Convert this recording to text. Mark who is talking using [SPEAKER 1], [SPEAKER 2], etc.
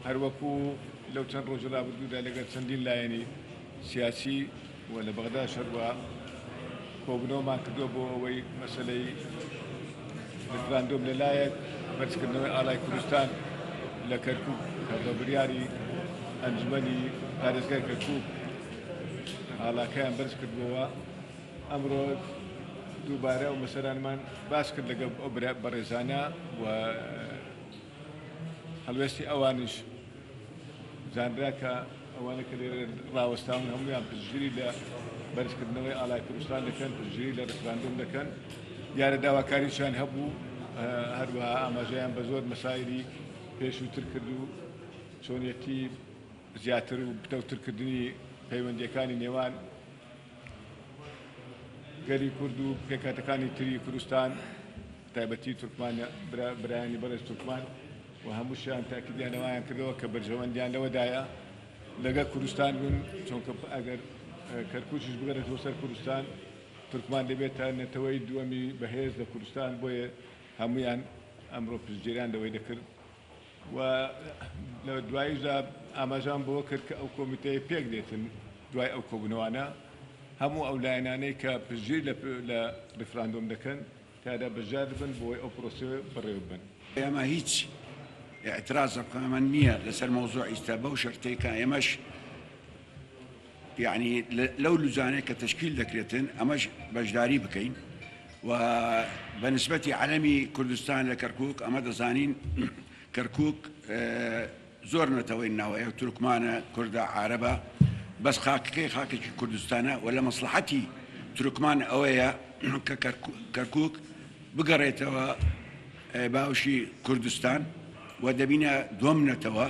[SPEAKER 1] هەروەکو لەو چەند ڕۆژە ڕابردوودا لەگەڵ چەندین لایەنی سیاسی و لە بەغدا شەروە کۆبنەوەمان کردووە بۆ ئەوەی مەسەلەی ڕفراندۆم لەلایەک بەرزکردنەوەی ئاڵای کوردستان لە کەرکووک کە بە بڕیاری ئەنجومەنی پارێزگای کەرکووک ئاڵاکەیان بەرز کردبووەوە. ئەمڕۆ دووبارە ئەو مەسەرانمان باس کرد لەگەڵ ئەو بەڕێزانە و هەڵوێستی ئەوانش زانرا کە ئەوانە کە لێرە ڕاوەستاون هەمویان پشتگیری لە بەرزکردنەوەی ئاڵای کوردستان دەکەن، پشتگیری لە ڕفراندۆم دەکەن. دیارە داواکاریشیان هەبوو، هەروەها ئاماژەیان بە زۆر مەسایلی پێشووتر کرد و چۆنیەتی زیاتر و بتەوترکردنی پەیوەندیەکانی نێوان گەلی کورد و پێکهاتەکانی تری کوردستان تایبەتی تورکمان برایانی بەڕێز تورکمان و هەمووشیان تاکیدیانەوەیان کردەوە کە بەرژەوەندیان لەوەدایە لەگەڵ کوردستان بوون، چونکە ئەگەر کەرکووکیش بگەڕێتەوە سەر کوردستان تورکمان دەبێتە نەتەوەی دووەمی بەهێز لە کوردستان، بۆیە هەمویان ئەمڕۆ پشتگیریان لەوەی دەکرد و لە دواییشدا ئاماژان بۆ کرد کە ئەو کۆمیتەیە پێک دێتن دوای ئەو کۆبوونەوانە هەموو ئەو لایەنانەی کە پشتگیر لە ڕفراندۆم دەکەن تادا بەژار بن بۆی ئەو پرۆسە بەڕێوە بن.
[SPEAKER 2] ئێمە هیچ اعتراضەکەمان نییە لەسەر مەوزوع ئیستا بەو شەرتێکە ئێمەش یعنی لەو لوزانەیە کە تشکیل دەکرێتن ئەمەش بەشداری بکەین و بەنسبەتی عەلەمی کوردستان لە کەرکووک ئەمە دەزانین کەرکووک زۆر نەتەوەی ناوەیە تورکمانە کوردە عارەبە بەس خاکەکەی خاکێکی کوردستانە و لە مەسلحەتی تورکمان ئەوەیە کە کەرکووک بگەڕێتەوە باوشی کوردستان و دەبینە دووەم نەتەوە